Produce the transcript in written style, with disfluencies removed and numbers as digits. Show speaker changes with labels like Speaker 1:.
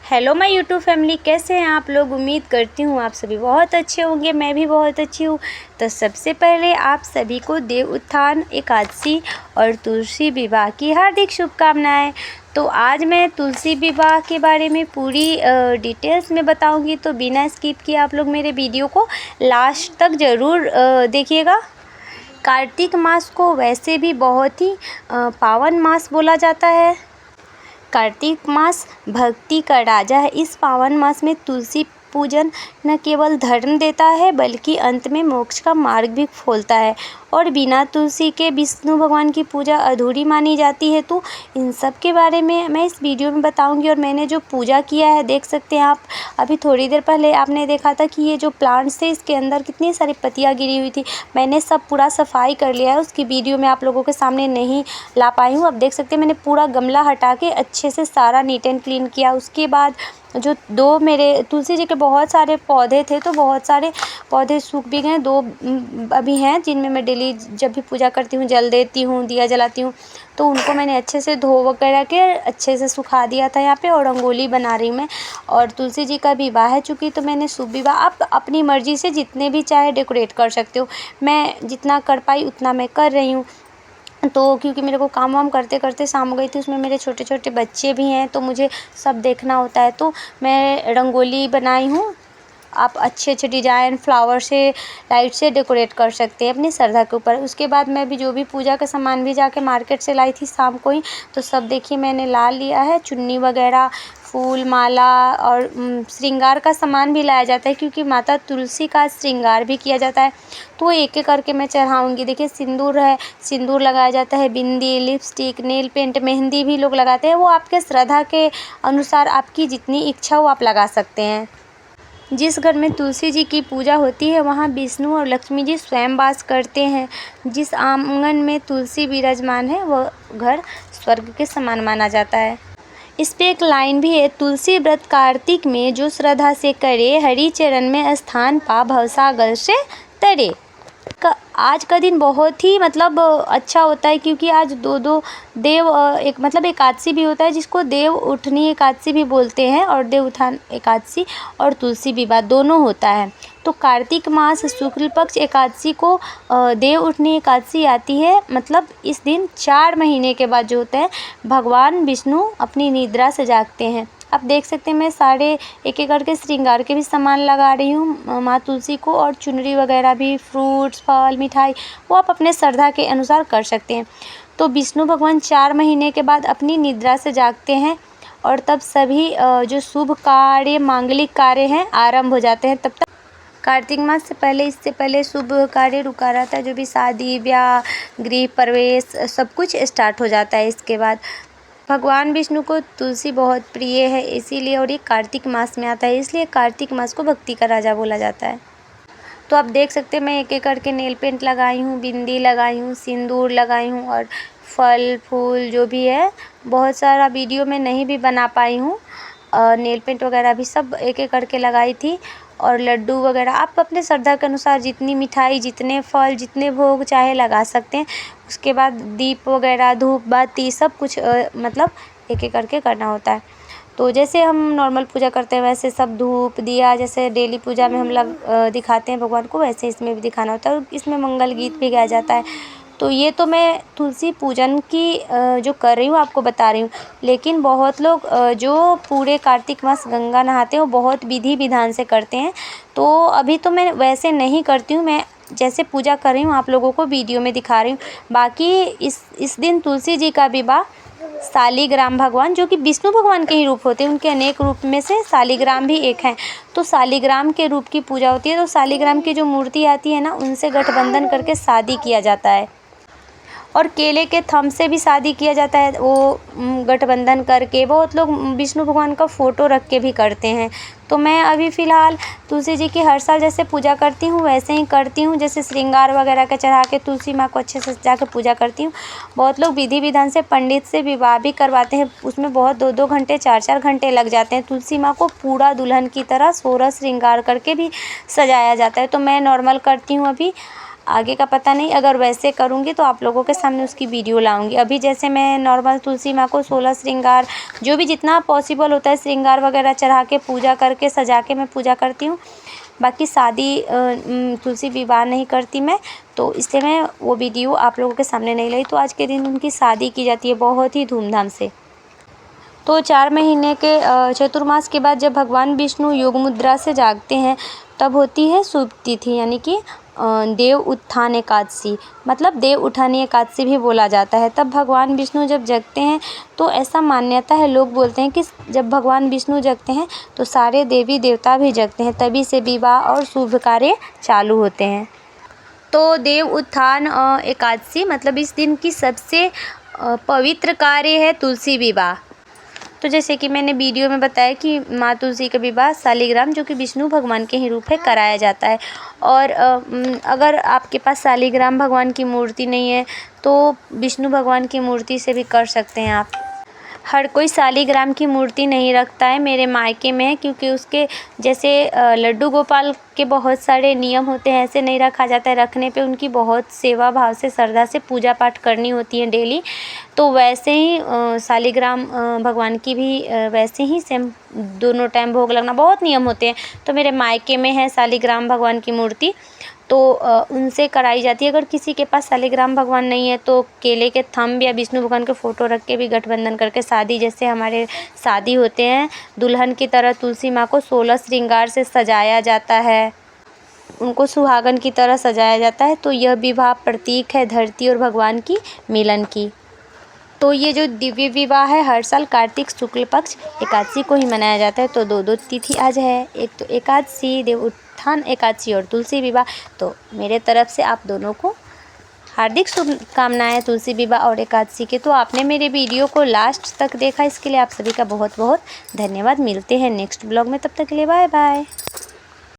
Speaker 1: Hello my YouTube family, कैसे हैं आप लोग। उम्मीद करती हूँ आप सभी बहुत अच्छे होंगे। मैं भी बहुत अच्छी हूँ। तो सबसे पहले आप सभी को देव उत्थान एकादशी और तुलसी विवाह की हार्दिक शुभकामनाएं। तो आज मैं तुलसी विवाह के बारे में पूरी डिटेल्स में बताऊंगी, तो बिना स्किप किए आप लोग मेरे वीडियो को लास्ट तक ज़रूर देखिएगा। कार्तिक मास को वैसे भी बहुत ही पावन मास बोला जाता है। कार्तिक मास भक्ति का राजा है। इस पावन मास में तुलसी पूजन न केवल धर्म देता है बल्कि अंत में मोक्ष का मार्ग भी खोलता है, और बिना तुलसी के विष्णु भगवान की पूजा अधूरी मानी जाती है। तो इन सब के बारे में मैं इस वीडियो में बताऊंगी। और मैंने जो पूजा किया है देख सकते हैं आप। अभी थोड़ी देर पहले आपने देखा था कि ये जो प्लांट्स थे इसके अंदर कितनी सारी पत्तियाँ गिरी हुई थी। मैंने सब पूरा सफाई कर लिया है, उसकी वीडियो मैं आप लोगों के सामने नहीं ला पाई हूँ। अब देख सकते हैं मैंने पूरा गमला हटा के अच्छे से सारा नीट एंड क्लीन किया। उसके बाद जो दो मेरे तुलसी जी के बहुत सारे पौधे थे, तो बहुत सारे पौधे सूख भी गए। दो अभी हैं जिनमें मैं डेली जब भी पूजा करती हूँ जल देती हूँ, दिया जलाती हूँ। तो उनको मैंने अच्छे से धो वगैरह के अच्छे से सुखा दिया था यहाँ पे, और रंगोली बना रही हूँ मैं। और तुलसी जी का विवाह है चूँकि, तो मैंने शुभ विवाह आप अपनी मर्ज़ी से जितने भी चाहे डेकोरेट कर सकते हो। मैं जितना कर पाई उतना मैं कर रही हूँ। तो क्योंकि मेरे को काम वाम करते करते शाम हो गई थी, उसमें मेरे छोटे छोटे बच्चे भी हैं तो मुझे सब देखना होता है। तो मैं रंगोली बनाई हूँ। आप अच्छे अच्छे डिज़ाइन फ्लावर से, लाइट से डेकोरेट कर सकते हैं अपनी श्रद्धा के ऊपर। उसके बाद मैं भी जो भी पूजा का सामान भी जाके मार्केट से लाई थी शाम को ही, तो सब देखिए मैंने ला लिया है। चुन्नी वगैरह, फूल माला और श्रृंगार का सामान भी लाया जाता है, क्योंकि माता तुलसी का श्रृंगार भी किया जाता है। तो एक एक करके मैं चढ़ाऊँगी। देखिए सिंदूर है, सिंदूर लगाया जाता है, बिंदी, लिपस्टिक, नेल पेंट, मेहंदी भी लोग लगाते हैं। वो आपके श्रद्धा के अनुसार आपकी जितनी इच्छा हो आप लगा सकते हैं। जिस घर में तुलसी जी की पूजा होती है वहाँ विष्णु और लक्ष्मी जी स्वयं वास करते हैं। जिस आंगन में तुलसी विराजमान है वह घर स्वर्ग के समान माना जाता है। इस पे एक लाइन भी है, तुलसी व्रत कार्तिक में जो श्रद्धा से करे, हरि चरण में स्थान पा भवसागर से तरे। आज का दिन बहुत ही अच्छा होता है, क्योंकि आज दो देव एक एकादशी भी होता है, जिसको देव उठनी एकादशी भी बोलते हैं, और देव उत्थान एकादशी और तुलसी विवाह दोनों होता है। तो कार्तिक मास शुक्ल पक्ष एकादशी को देव उठनी एकादशी आती है। इस दिन 4 महीने के बाद जो होता है भगवान विष्णु अपनी निद्रा से जागते हैं। आप देख सकते हैं मैं सारे एक एक करके श्रृंगार के भी सामान लगा रही हूँ माँ तुलसी को, और चुनरी वगैरह भी, फ्रूट्स, फल, मिठाई वो आप अपने श्रद्धा के अनुसार कर सकते हैं। तो विष्णु भगवान 4 महीने के बाद अपनी निद्रा से जागते हैं, और तब सभी जो शुभ कार्य, मांगलिक कार्य हैं आरंभ हो जाते हैं। तब तक कार्तिक मास से पहले, इससे पहले शुभ कार्य रुका रहता है, जो भी शादी ब्याह, गृह प्रवेश सब कुछ स्टार्ट हो जाता है इसके बाद। भगवान विष्णु को तुलसी बहुत प्रिय है इसीलिए, और ये कार्तिक मास में आता है, इसलिए कार्तिक मास को भक्ति का राजा बोला जाता है। तो आप देख सकते हैं मैं एक एक करके नेल पेंट लगाई हूँ, बिंदी लगाई हूँ, सिंदूर लगाई हूँ, और फल फूल जो भी है बहुत सारा वीडियो में नहीं भी बना पाई हूँ। नेल पेंट वगैरह भी सब एक एक करके लगाई थी, और लड्डू वगैरह आप अपने श्रद्धा के अनुसार जितनी मिठाई, जितने फल, जितने भोग चाहे लगा सकते हैं। उसके बाद दीप वगैरह, धूप बाती सब कुछ एक एक करके करना होता है। तो जैसे हम नॉर्मल पूजा करते हैं वैसे सब धूप दिया, जैसे डेली पूजा में हम लोग दिखाते हैं भगवान को, वैसे इसमें भी दिखाना होता है, और इसमें मंगल गीत भी गाया जाता है। तो ये तो मैं तुलसी पूजन की जो कर रही हूँ आपको बता रही हूँ। लेकिन बहुत लोग जो पूरे कार्तिक मास गंगा नहाते हैं वो बहुत विधि विधान से करते हैं। तो अभी तो मैं वैसे नहीं करती हूँ, मैं जैसे पूजा कर रही हूँ आप लोगों को वीडियो में दिखा रही हूँ। बाकी इस दिन तुलसी जी का विवाह शालिग्राम भगवान, जो कि विष्णु भगवान के ही रूप होते हैं, उनके अनेक रूप में से शालिग्राम भी एक हैं। तो शालिग्राम के रूप की पूजा होती है। तो शालिग्राम की जो मूर्ति आती है ना, उनसे गठबंधन करके शादी किया जाता है, और केले के थम से भी शादी किया जाता है। वो गठबंधन करके बहुत लोग विष्णु भगवान का फ़ोटो रख के भी करते हैं। तो मैं अभी फ़िलहाल तुलसी जी की हर साल जैसे पूजा करती हूँ वैसे ही करती हूँ, जैसे श्रृंगार वगैरह का चढ़ा के तुलसी माँ को अच्छे से सजा के पूजा करती हूँ। बहुत लोग विधि विधान से पंडित से विवाह भी करवाते हैं, उसमें बहुत 2-2 घंटे 4-4 घंटे लग जाते हैं। तुलसी माँ को पूरा दुल्हन की तरह 16 श्रृंगार करके भी सजाया जाता है। तो मैं नॉर्मल करती हूँ अभी। आगे का पता नहीं, अगर वैसे करूँगी तो आप लोगों के सामने उसकी वीडियो लाऊंगी। अभी जैसे मैं नॉर्मल तुलसी माँ को 16 श्रृंगार, जो भी जितना पॉसिबल होता है श्रृंगार वगैरह चढ़ा के पूजा करके सजा के मैं पूजा करती हूँ। बाकी शादी तुलसी विवाह नहीं करती मैं, तो इसलिए मैं वो वीडियो आप लोगों के सामने नहीं लाई। तो आज के दिन उनकी शादी की जाती है बहुत ही धूमधाम से। तो 4 महीने के चतुर्मास के बाद जब भगवान विष्णु योग मुद्रा से जागते हैं तब होती है शुभ तिथि, यानी कि देव उत्थान एकादशी, मतलब देव उठानी एकादशी भी बोला जाता है। तब भगवान विष्णु जब जगते हैं तो ऐसा मान्यता है, लोग बोलते हैं कि जब भगवान विष्णु जगते हैं तो सारे देवी देवता भी जगते हैं, तभी से विवाह और शुभ कार्य चालू होते हैं। तो देव उत्थान एकादशी मतलब इस दिन की सबसे पवित्र कार्य है तुलसी विवाह। तो जैसे कि मैंने वीडियो में बताया कि माँ तुलसी का विवाह शालिग्राम, जो कि विष्णु भगवान के ही रूप है, कराया जाता है। और अगर आपके पास शालिग्राम भगवान की मूर्ति नहीं है तो विष्णु भगवान की मूर्ति से भी कर सकते हैं आप। हर कोई शालिग्राम की मूर्ति नहीं रखता है, मेरे मायके में है, क्योंकि उसके जैसे लड्डू गोपाल के बहुत सारे नियम होते हैं, ऐसे नहीं रखा जाता है। रखने पे उनकी बहुत सेवा भाव से श्रद्धा से पूजा पाठ करनी होती है डेली। तो वैसे ही शालिग्राम भगवान की भी वैसे ही सेम दोनों टाइम भोग लगना, बहुत नियम होते हैं। तो मेरे मायके में है शालिग्राम भगवान की मूर्ति, तो उनसे कराई जाती है। अगर किसी के पास शालिग्राम भगवान नहीं है तो केले के थंब या विष्णु भगवान के फ़ोटो रख के भी गठबंधन करके शादी, जैसे हमारे शादी होते हैं दुल्हन की तरह, तुलसी माँ को 16 श्रृंगार से सजाया जाता है, उनको सुहागन की तरह सजाया जाता है। तो यह विवाह प्रतीक है धरती और भगवान की मिलन की। तो ये जो दिव्य विवाह है हर साल कार्तिक शुक्ल पक्ष एकादशी को ही मनाया जाता है। तो दो तिथि आज है, एक तो एकादशी, देव उत्थान एकादशी और तुलसी विवाह। तो मेरे तरफ से आप दोनों को हार्दिक शुभकामनाएं तुलसी विवाह और एकादशी के। तो आपने मेरे वीडियो को लास्ट तक देखा, इसके लिए आप सभी का बहुत बहुत धन्यवाद। मिलते हैं नेक्स्ट ब्लॉग में, तब तक के लिए बाय बाय।